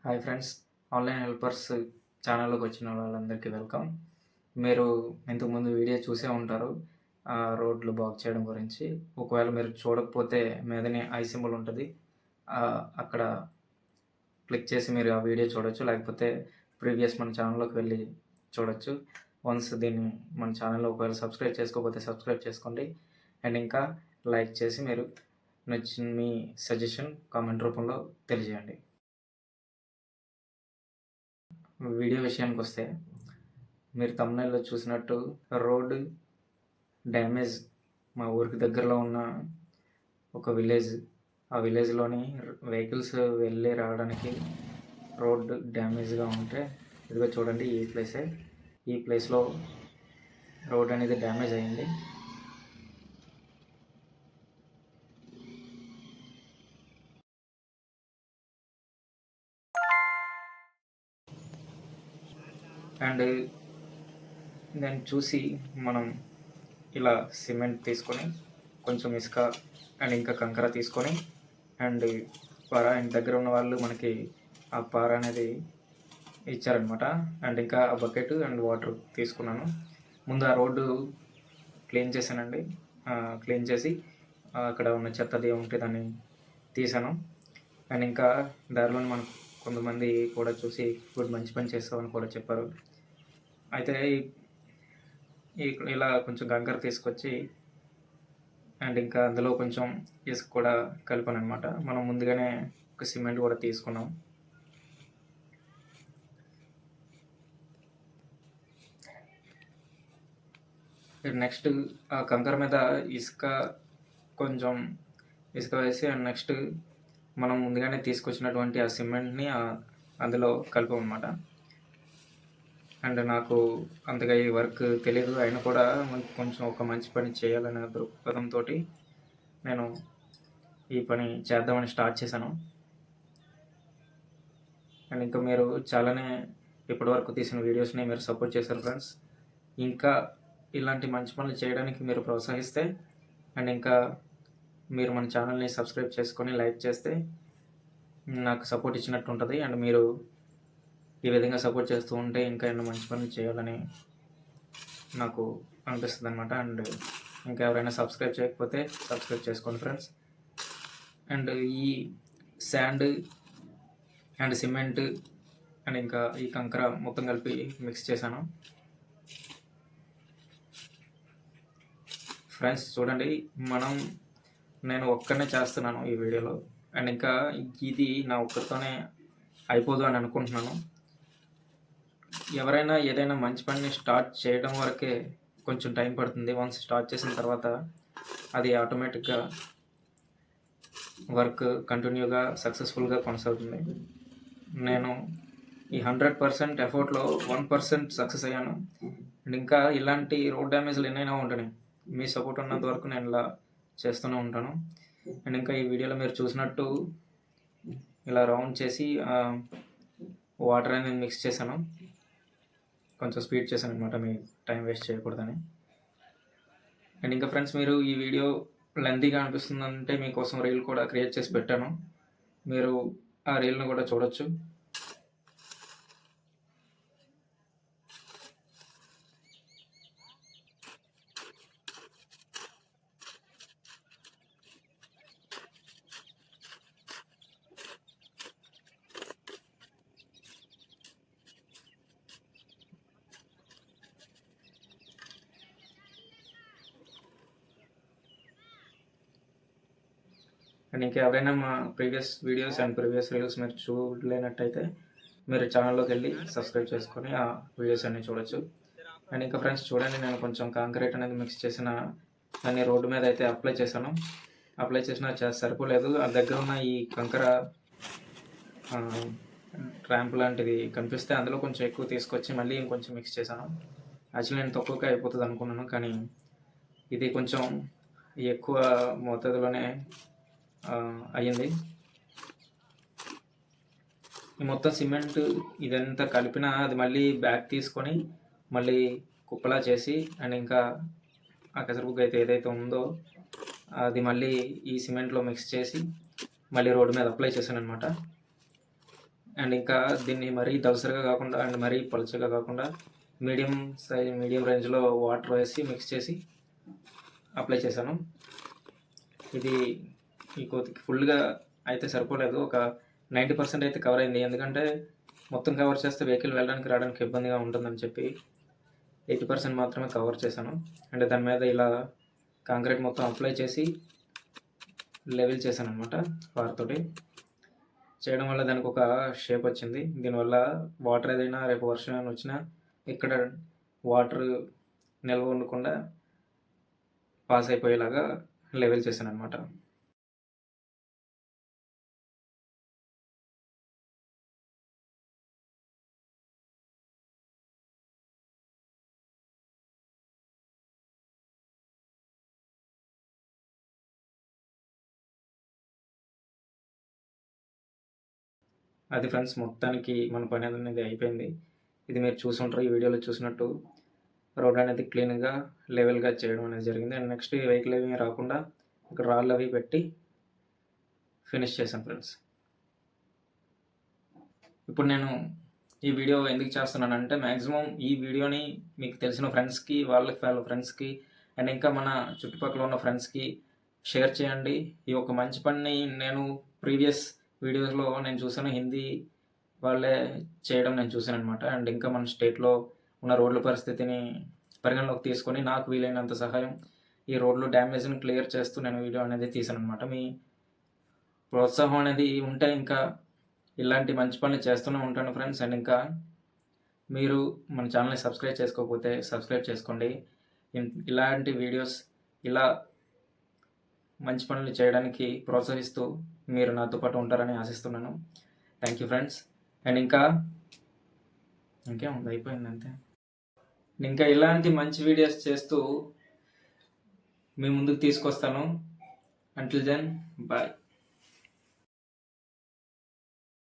Hi friends, online helpers ఛానల్లోకి వచ్చిన వాళ్ళందరికీ వెల్కమ్. మీరు ఇంతకుముందు వీడియో చూసే ఉంటారు రోడ్లు బాగు చేయడం గురించి. ఒకవేళ మీరు చూడకపోతే మీదనే ఐ సింబల్ ఉంటుంది, అక్కడ క్లిక్ చేసి మీరు ఆ వీడియో చూడొచ్చు, లేకపోతే ప్రీవియస్ మన ఛానల్లోకి వెళ్ళి చూడొచ్చు. వన్స్ దీన్ని మన ఛానల్లో ఒకవేళ సబ్స్క్రైబ్ చేసుకోకపోతే సబ్స్క్రైబ్ చేసుకోండి. అండ్ ఇంకా లైక్ చేసి మీరు నచ్చిన మీ సజెషన్ కామెంట్ రూపంలో తెలియజేయండి. వీడియో విషయానికి వస్తే, మీరు తమ్ముళ్ళలో చూసినట్టు రోడ్డు డ్యామేజ్ మా ఊరికి దగ్గరలో ఉన్న ఒక విలేజ్. ఆ విలేజ్లోని వెహికల్స్ వెళ్ళి రావడానికి రోడ్డు డ్యామేజ్గా ఉంటే, ఇదిగో చూడండి, ఈ ప్లేస్లో రోడ్ అనేది డ్యామేజ్ అయింది. అండ్ నేను చూసి మనం ఇలా సిమెంట్ తీసుకొని, కొంచెం ఇసుక అండ్ ఇంకా కంకర తీసుకొని, అండ్ పార ఇంటి దగ్గర ఉన్న వాళ్ళు మనకి ఆ పార అనేది ఇచ్చారనమాట. అండ్ ఇంకా ఆ బకెట్ అండ్ వాటర్ తీసుకున్నాను. ముందు ఆ రోడ్డు క్లీన్ చేశానండి. క్లీన్ చేసి అక్కడ ఉన్న చెత్తది ఉంటే దాన్ని తీసాను. అండ్ ఇంకా దారిలో మనకు కొంతమంది కూడా చూసి గుడ్ మంచి పని చేస్తామని కూడా చెప్పారు. అయితే ఇలా కొంచెం కంకర తీసుకొచ్చి అండ్ ఇంకా అందులో కొంచెం ఇసుక కూడా కలిపాను అనమాట. మనం ముందుగానే ఒక సిమెంట్ కూడా తీసుకున్నాం. నెక్స్ట్ ఆ కంకర మీద కొంచెం ఇసుక వేసి, అండ్ నెక్స్ట్ మనం ముందుగానే తీసుకొచ్చినటువంటి ఆ సిమెంట్ని అందులో కలిపామన్నమాట. అండ్ నాకు అంతగా ఈ వర్క్ తెలియదు, అయినా కూడా కొంచెం ఒక మంచి పని చేయాలనే దృక్పథంతో నేను ఈ పని చేద్దామని స్టార్ట్ చేశాను. అండ్ ఇంకా మీరు చాలానే ఇప్పటివరకు తీసిన వీడియోస్ని మీరు సపోర్ట్ చేశారు ఫ్రెండ్స్. ఇంకా ఇలాంటి మంచి పనులు చేయడానికి మీరు ప్రోత్సహిస్తే, అండ్ ఇంకా మీరు మన ఛానల్ని సబ్స్క్రైబ్ చేసుకొని లైక్ చేస్తే నాకు సపోర్ట్ ఇచ్చినట్టు ఉంటుంది. అండ్ మీరు ఈ విధంగా సపోర్ట్ చేస్తూ ఉంటే ఇంకా ఎన్నో మంచి పనులు చేయాలని నాకు అనిపిస్తుంది అనమాట. అండ్ ఇంకా ఎవరైనా సబ్స్క్రైబ్ చేయకపోతే సబ్స్క్రైబ్ చేసుకోండి ఫ్రెండ్స్. అండ్ ఈ శాండ్ అండ్ సిమెంట్ అండ్ ఇంకా ఈ కంకర మొత్తం కలిపి మిక్స్ చేశాను ఫ్రెండ్స్. చూడండి, నేను ఒక్కనే చేస్తున్నాను ఈ వీడియోలో. అండ్ ఇంకా ఇది నా ఒక్కరితోనే అయిపోదు అని అనుకుంటున్నాను. ఎవరైనా ఏదైనా మంచి పనిని స్టార్ట్ చేయడం వరకే కొంచెం టైం పడుతుంది. వన్స్ స్టార్ట్ చేసిన తర్వాత అది ఆటోమేటిక్గా వర్క్ కంటిన్యూగా సక్సెస్ఫుల్గా కొనసాగుతుంది. నేను ఈ 100% ఎఫర్ట్లో 1% సక్సెస్ అయ్యాను. అండ్ ఇంకా ఇలాంటి రోడ్ డ్యామేజ్లు ఎన్నైనా ఉంటాయి, మీ సపోర్ట్ ఉన్నంత వరకు నేను ఇలా చేస్తూనే ఉంటాను. అండ్ ఇంకా ఈ వీడియోలో మీరు చూసినట్టు ఇలా రౌండ్ చేసి వాటర్ అనేది మిక్స్ చేశాను. కొంచెం స్పీడ్ చేశాను అనమాట, మీ టైం వేస్ట్ చేయకూడదని. అండ్ ఇంకా ఫ్రెండ్స్, మీరు ఈ వీడియో లెంతీగా అనిపిస్తుందంటే మీకోసం రీల్ కూడా క్రియేట్ చేసి పెట్టాను, మీరు ఆ రీల్ని కూడా చూడొచ్చు. అండ్ ఇంకా ఎవరైనా మా previous videos and previous reels మీరు చూడలేనట్టయితే మీరు ఛానల్లోకి వెళ్ళి సబ్స్క్రైబ్ చేసుకొని ఆ వీడియోస్ అన్నీ చూడొచ్చు. అండ్ ఇంకా ఫ్రెండ్స్ చూడండి, నేను కొంచెం కాంక్రీట్ అనేది మిక్స్ చేసిన దాన్ని రోడ్డు మీద అయితే అప్లై చేశాను. అప్లై చేసినా సరిపోలేదు. ఆ దగ్గర ఉన్న ఈ కంకర ర్యాంప్ లాంటిది కనిపిస్తే అందులో కొంచెం ఎక్కువ తీసుకొచ్చి మళ్ళీ ఇంకొంచెం మిక్స్ చేశాను. యాక్చువల్లీ నేను తక్కువగా అయిపోతుంది అనుకున్నాను, కానీ ఇది కొంచెం ఎక్కువ మోతాదులోనే అయ్యింది. ఈ మొత్తం సిమెంట్ ఇదంతా కలిపిన అది మళ్ళీ బ్యాగ్ తీసుకొని మళ్ళీ కుప్పలా చేసి, అండ్ ఇంకా ఆ కసరబుగ్గ అయితే ఏదైతే ఉందో అది మళ్ళీ ఈ సిమెంట్లో మిక్స్ చేసి మళ్ళీ రోడ్డు మీద అప్లై చేశాను అనమాట. అండ్ ఇంకా దీన్ని మరీ దలసరిగా కాకుండా అండ్ మరీ పలుచగా కాకుండా మీడియం రేంజ్లో వాటర్ వేసి మిక్స్ చేసి అప్లై చేశాను. ఇది ఈ కోతికి ఫుల్గా అయితే సరిపోలేదు, ఒక 90% అయితే కవర్ అయింది. ఎందుకంటే మొత్తం కవర్ చేస్తే వెహికల్ వెళ్ళడానికి రావడానికి ఇబ్బందిగా ఉంటుందని చెప్పి 80% మాత్రమే కవర్ చేశాను. అండ్ దాని మీద ఇలా కాంక్రీట్ మొత్తం అప్లై చేసి లెవెల్ చేశాను అనమాట. వారితోటి చేయడం వల్ల దానికి ఒక షేప్ వచ్చింది. దీనివల్ల వాటర్ ఏదైనా రేపు వర్షం ఏమైనా వచ్చినా ఇక్కడ వాటర్ నిల్వ ఉండకుండా పాస్ అయిపోయేలాగా లెవెల్ చేశాను అనమాట. అది ఫ్రెండ్స్, మొత్తానికి మన పని అనేది అయిపోయింది. ఇది మీరు చూసుంటారు, ఈ వీడియోలో చూసినట్టు రోడ్ అనేది క్లీన్గా లెవెల్గా చేయడం అనేది జరిగింది. అండ్ నెక్స్ట్ వెహికల్ ఏమీ రాకుండా ఇక్కడ రాళ్ళు అవి పెట్టి ఫినిష్ చేశాను ఫ్రెండ్స్. ఇప్పుడు నేను ఈ వీడియో ఎందుకు చేస్తున్నానంటే, మ్యాక్సిమం ఈ వీడియోని మీకు తెలిసిన ఫ్రెండ్స్కి, వాళ్ళ ఫ్రెండ్స్కి అండ్ ఇంకా మన చుట్టుపక్కల ఉన్న ఫ్రెండ్స్కి షేర్ చేయండి. ఈ ఒక మంచి పనిని నేను ప్రీవియస్ వీడియోస్లో నేను చూసాను, హిందీ వాళ్ళే చేయడం నేను చూసాను అనమాట. అండ్ ఇంకా మన స్టేట్లో ఉన్న రోడ్ల పరిస్థితిని పరిగణలోకి తీసుకొని నాకు వీలైనంత సహాయం ఈ రోడ్లు డ్యామేజ్ని క్లియర్ చేస్తూ నేను వీడియో అనేది తీసాను అనమాట. మీ ప్రోత్సాహం అనేది ఉంటే ఇంకా ఇలాంటి మంచి పనులు చేస్తూనే ఉంటాను ఫ్రెండ్స్. అండ్ ఇంకా మీరు మన ఛానల్ని సబ్స్క్రైబ్ చేసుకోకపోతే సబ్స్క్రైబ్ చేసుకోండి. ఇలాంటి వీడియోస్ ఇలా మంచి పనులు చేయడానికి ప్రోత్సహిస్తూ మీరు నాతో పాటు ఉంటారని ఆశిస్తున్నాను. Thank you friends. అండ్ ఇంకేముంది, అయిపోయింది అంతే. ఇంకా ఇలాంటి మంచి వీడియోస్ చేస్తూ మీ ముందుకు తీసుకొస్తాను. Until then bye.